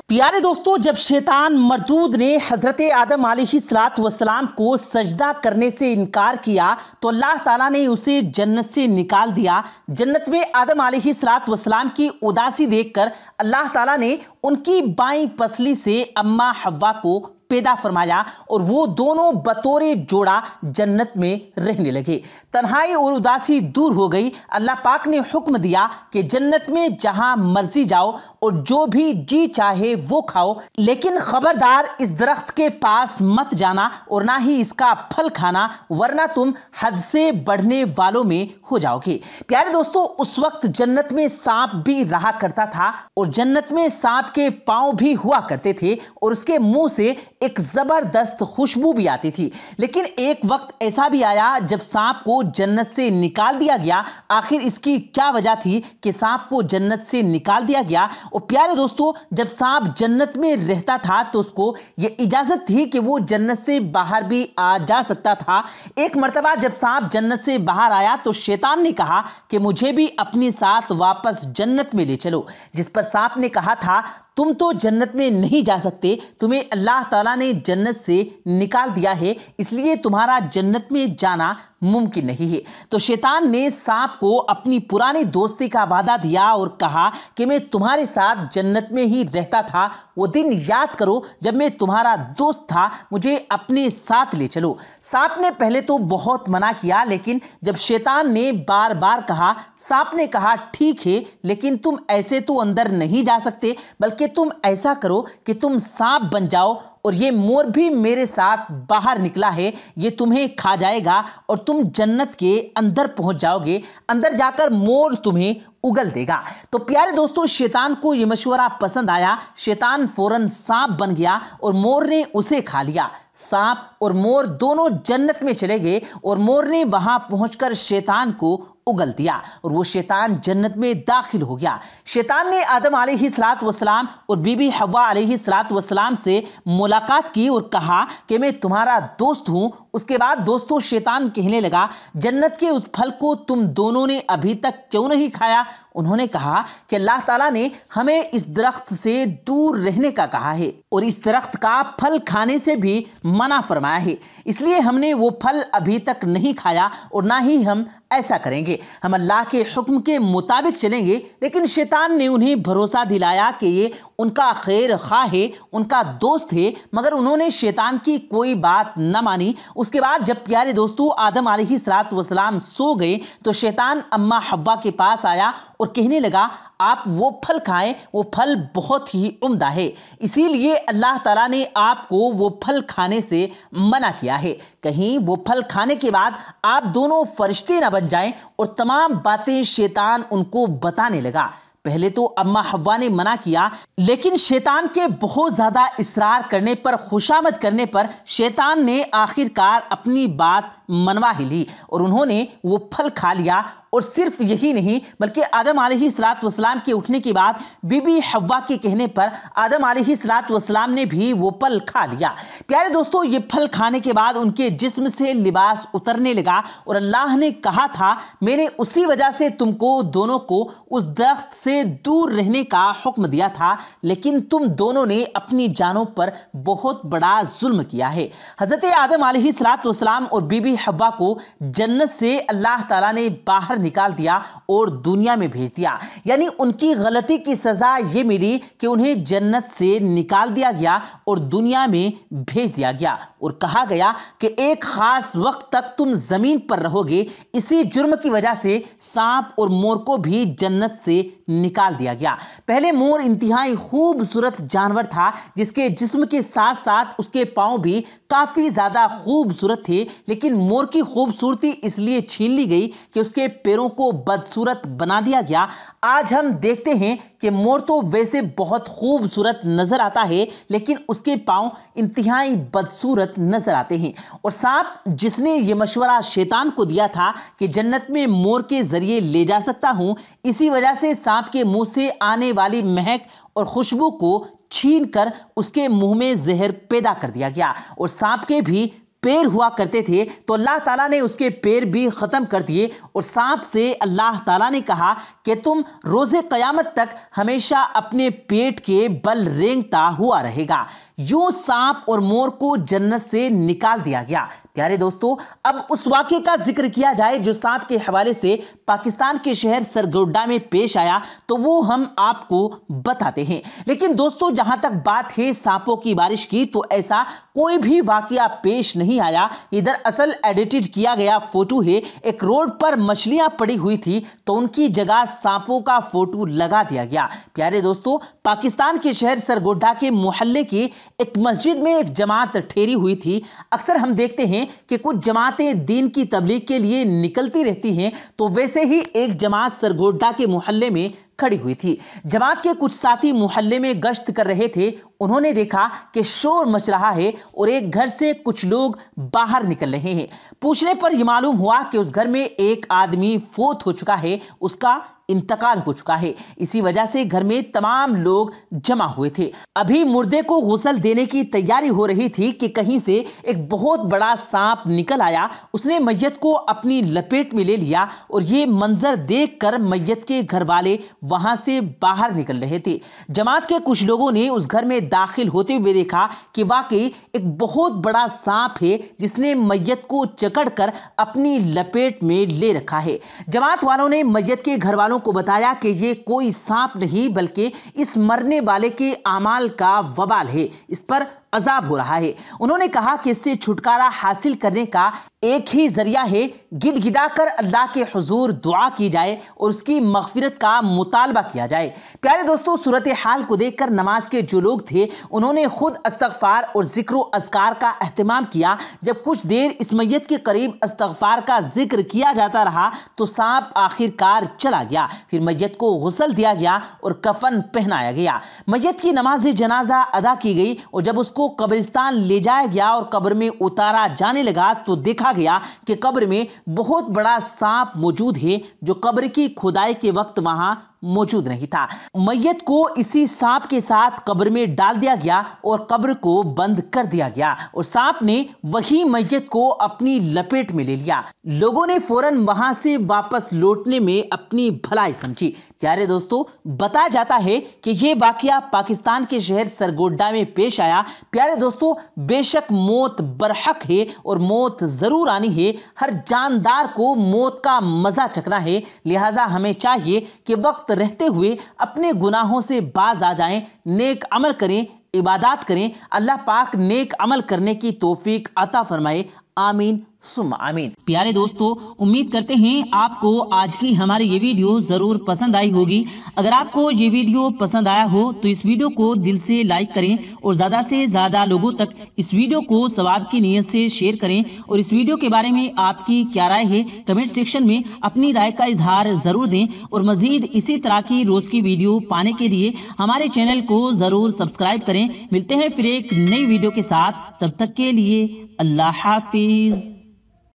پیارے دوستو، جب شیطان مردود نے حضرت آدم علیہ السلام کو سجدہ کرنے سے انکار کیا تو اللہ تعالیٰ نے اسے جنت سے نکال دیا۔ جنت میں آدم علیہ السلام کی اداسی دیکھ کر اللہ تعالیٰ نے ان کی بائیں پسلی سے اماں حوا کو پیدا فرمایا اور وہ دونوں بطور جوڑا جنت میں رہنے لگے۔ تنہائی اور اداسی دور ہو گئی۔ اللہ پاک نے حکم دیا کہ جنت میں جہاں مرضی جاؤ اور جو بھی جی چاہے وہ کھاؤ، لیکن خبردار اس درخت کے پاس مت جانا اور نہ ہی اس کا پھل کھانا، ورنہ تم حد سے بڑھنے والوں میں ہو جاؤ گے۔ پیارے دوستو، اس وقت جنت میں سانپ بھی رہا کرتا تھا اور جنت میں سانپ کے پاؤں بھی ہوا کرتے تھے اور اس کے منہ سے ایک زبردست خوشبو بھی آتی تھی۔ لیکن ایک وقت ایسا بھی آیا جب سانپ کو جنت سے نکال دیا گیا۔ آخر اس کی کیا وجہ تھی کہ سانپ کو جنت سے نکال دیا گیا؟ اور پیارے دوستو، جب سانپ جنت میں رہتا تھا تو اس کو یہ اجازت تھی کہ وہ جنت سے باہر بھی آ جا سکتا تھا۔ ایک مرتبہ جب سانپ جنت سے باہر آیا تو شیطان نے کہا کہ مجھے بھی اپنے ساتھ واپس جنت میں لے چلو، جس پر سانپ نے کہا تھا تم تو جنت میں نہیں جا سکتے، تمہیں اللہ تعالیٰ نے جنت سے نکال دیا ہے، اس لیے تمہارا جنت میں جانا ممکن نہیں ہے۔ تو شیطان نے سانپ کو اپنی پرانی دوستی کا وعدہ دیا اور کہا کہ میں تمہارے ساتھ جنت میں ہی رہتا تھا، وہ دن یاد کرو جب میں تمہارا دوست تھا، مجھے اپنے ساتھ لے چلو۔ سانپ نے پہلے تو بہت منع کیا، لیکن جب شیطان نے بار بار کہا، سانپ نے کہا ٹھیک ہے، لیکن تم ایسے تو اندر نہیں جا سکتے، بلکہ تم ایسا کرو کہ تم سانپ بن جاؤ اور یہ مور بھی میرے ساتھ باہر نکلا ہے، یہ تمہیں کھا جائے گا اور تم جنت کے اندر پہنچ جاؤ گے، اندر جا کر مور تمہیں اگل دے گا۔ تو پیارے دوستو، شیطان کو یہ مشورہ پسند آیا۔ شیطان فوراً سانپ بن گیا اور مور نے اسے کھا لیا۔ سانپ اور مور دونوں جنت میں چلے گئے اور مور نے وہاں پہنچ کر شیطان کو اگل دیا اور وہ شیطان جنت میں داخل ہو گیا۔ شیطان نے آدم علیہ السلام اور بی بی حوا علیہ السلام سے ملاقات کی اور کہا کہ میں تمہارا دوست ہوں۔ اس کے بعد دوستو، شیطان کہنے لگا جنت کے اس پھل کو تم دونوں نے ابھی تک کیوں نہیں کھایا؟ انہوں نے کہا کہ اللہ تعالیٰ نے ہمیں اس درخت سے دور رہنے کا کہا ہے اور اس درخت کا پھل کھانے سے بھی منع فرمایا ہے، اس لیے ہم نے وہ پھل ابھی تک نہیں کھایا اور نہ ہی ہم ایسا کریں گے، ہم اللہ کے حکم کے مطابق چلیں گے۔ لیکن شیطان نے انہیں بھروسہ دلایا کہ یہ ان کا خیر خواہ ہے، ان کا دوست ہے، مگر انہوں نے شیطان کی کوئی بات نہ مانی۔ اس کے بعد جب پیارے دوستو آدم علیہ السلام سو گئے تو شیطان اماں حوا کے پاس آیا اور کہنے لگا آپ وہ پھل کھائیں، وہ پھل بہت ہی عمدہ ہے، اسی لیے اللہ تعالیٰ نے آپ کو وہ پھل کھانے سے منع کیا ہے، کہیں وہ پھل کھانے کے بعد آپ دونوں فرشتے نہ بن جائیں۔ اور تمام باتیں شیطان ان کو بتانے لگا۔ پہلے تو اماں حوا نے منع کیا، لیکن شیطان کے بہت زیادہ اصرار کرنے پر، خوشامد کرنے پر شیطان نے آخر کار اپنی بات منوا ہی لی اور انہوں نے وہ پھل کھا لیا۔ اور صرف یہی نہیں بلکہ آدم علیہ السلام کے اٹھنے کے بعد بی بی حوا کے کہنے پر آدم علیہ السلام نے بھی وہ پھل کھا لیا۔ پیارے دوستو، یہ پھل کھانے کے بعد ان کے جسم سے لباس اترنے لگا اور اللہ نے کہا تھا میں نے اسی وجہ سے تم کو دونوں کو اس درخت سے دور رہنے کا حکم دیا تھا، لیکن تم دونوں نے اپنی جانوں پر بہت بڑا ظلم کیا ہے۔ حضرت آدم علیہ السلام اور بی بی حوا کو جنت سے اللہ تعالیٰ نے باہر نکال دیا اور دنیا میں بھیج دیا، یعنی ان کی غلطی کی سزا یہ ملی کہ انہیں جنت سے نکال دیا گیا اور دنیا میں بھیج دیا گیا اور کہا گیا کہ ایک خاص وقت تک تم زمین پر رہو گے۔ اسی جرم کی وجہ سے سانپ اور مور کو بھی جنت سے نکال دیا گیا۔ پہلے مور انتہائی خوبصورت جانور تھا جس کے جسم کے ساتھ ساتھ اس کے پاؤں بھی کافی زیادہ خوبصورت تھے، لیکن مور کی خوبصورتی اس لیے چھین لی گئی کہ اس کے پیروں کو بدصورت بنا دیا گیا۔ آج ہم دیکھتے ہیں کہ مور تو ویسے بہت خوبصورت نظر آتا ہے، لیکن اس کے پاؤں انتہائی بدصورت نظر آتے ہیں۔ اور سانپ جس نے یہ مشورہ شیطان کو دیا تھا کہ جنت میں مور کے ذریعے لے جا سکتا ہوں، اسی وجہ سے سانپ کے منہ سے آنے والی مہک اور خوشبو کو چھین کر اس کے منہ میں زہر پیدا کر دیا گیا اور سانپ کے بھی پیر ہوا کرتے تھے تو اللہ تعالیٰ نے اس کے پیر بھی ختم کر دیے، اور سانپ سے اللہ تعالیٰ نے کہا کہ تم روز قیامت تک ہمیشہ اپنے پیٹ کے بل رینگتا ہوا رہے گا۔ یوں سانپ اور مور کو جنت سے نکال دیا گیا۔ پیارے دوستو، اب اس واقعے کا ذکر کیا جائے جو سانپ کے حوالے سے پاکستان کے شہر سرگوڈا میں پیش آیا تو وہ ہم آپ کو بتاتے ہیں۔ لیکن دوستو، جہاں تک بات ہے سانپوں کی بارش کی، تو ایسا کوئی بھی واقعہ پیش نہیں آیا۔ یہ دراصل ایڈیٹڈ کیا گیا فوٹو ہے۔ ایک روڈ پر مچھلیاں پڑی ہوئی تھی تو ان کی جگہ سانپوں کا فوٹو لگا دیا گیا۔ پیارے دوستو، پاکستان کے شہر سرگوڈا کے محلے کی ایک مسجد میں ایک جماعت ٹھہری ہوئی تھی۔ اکثر ہم دیکھتے ہیں کہ کچھ جماعتیں دین کی تبلیغ کے لیے نکلتی رہتی ہیں، تو ویسے ہی ایک جماعت سرگوڈا کے محلے میں کھڑی ہوئی تھی۔ جماعت کے کچھ ساتھی محلے میں گشت کر رہے تھے۔ انہوں نے دیکھا کہ شور مچ رہا ہے اور ایک گھر سے کچھ لوگ باہر نکل رہے ہیں۔ پوچھنے پر یہ معلوم ہوا کہ اس گھر میں ایک آدمی فوت ہو چکا ہے، اس کا انتقال ہو چکا ہے۔ اسی وجہ سے گھر میں تمام لوگ جمع ہوئے تھے۔ ابھی مردے کو غسل دینے کی تیاری ہو رہی تھی کہ کہیں سے ایک بہت بڑا سانپ نکل آیا۔ اس نے میت کو اپنی لپیٹ میں لے لیا، اور یہ منظر دیکھ کر میت کے گھر والے وہاں سے باہر نکل رہے تھے۔ جماعت کے کچھ لوگوں نے اس گھر میں داخل ہوتے ہوئے دیکھا کہ واقعی ایک بہت بڑا سانپ ہے جس نے میت کو جکڑ کر اپنی لپیٹ میں لے رکھا ہے۔ جماعت والوں نے میت کے گھر والوں کو بتایا کہ یہ کوئی سانپ نہیں بلکہ اس مرنے والے کے اعمال کا وبال ہے، اس پر عذاب ہو رہا ہے۔ انہوں نے کہا کہ اس سے چھٹکارا حاصل کرنے کا ایک ہی ذریعہ ہے، گڑ گڑا کر اللہ کے حضور دعا کی جائے اور اس کی مغفرت کا مطالبہ کیا جائے۔ پیارے دوستو، صورتحال کو دیکھ کر نماز کے جو لوگ تھے انہوں نے خود استغفار اور ذکر و اذکار کا اہتمام کیا۔ جب کچھ دیر اس میت کے قریب استغفار کا ذکر کیا جاتا رہا تو سانپ آخر کار چلا گیا۔ پھر میت کو غسل دیا گیا اور کفن پہنایا گیا۔ میت کی نماز جنازہ ادا کی گئی، اور جب اس کو قبرستان لے جایا گیا اور قبر میں اتارا جانے لگا تو دیکھا گیا کہ قبر میں بہت بڑا سانپ موجود ہے جو قبر کی کھدائی کے وقت وہاں موجود نہیں تھا۔ میت کو اسی سانپ کے ساتھ قبر میں ڈال دیا گیا اور قبر کو بند کر دیا گیا، اور سانپ نے وہی میت کو اپنی لپیٹ میں لے لیا۔ لوگوں نے فوراً وہاں سے واپس لوٹنے میں اپنی بھلائی سمجھی۔ پیارے دوستو، بتایا جاتا ہے کہ یہ واقعہ پاکستان کے شہر سرگوڈا میں پیش آیا۔ پیارے دوستو، بے شک موت برحق ہے اور موت ضرور آنی ہے۔ ہر جاندار کو موت کا مزہ چکھنا ہے، لہٰذا ہمیں چاہیے کہ وقت رہتے ہوئے اپنے گناہوں سے باز آ جائیں، نیک عمل کریں، عبادات کریں۔ اللہ پاک نیک عمل کرنے کی توفیق عطا فرمائے، آمین ثم آمین۔ پیارے دوستو، امید کرتے ہیں آپ کو آج کی ہماری یہ ویڈیو ضرور پسند آئی ہوگی۔ اگر آپ کو یہ ویڈیو پسند آیا ہو تو اس ویڈیو کو دل سے لائک کریں اور زیادہ سے زیادہ لوگوں تک اس ویڈیو کو ثواب کی نیت سے شیئر کریں، اور اس ویڈیو کے بارے میں آپ کی کیا رائے ہے کمنٹ سیکشن میں اپنی رائے کا اظہار ضرور دیں، اور مزید اسی طرح کی روز کی ویڈیو پانے کے لیے ہمارے چینل کو ضرور سبسکرائب کریں۔ ملتے ہیں پھر ایک نئی ویڈیو کے ساتھ، تب تک کے لیے اللہ حافظ۔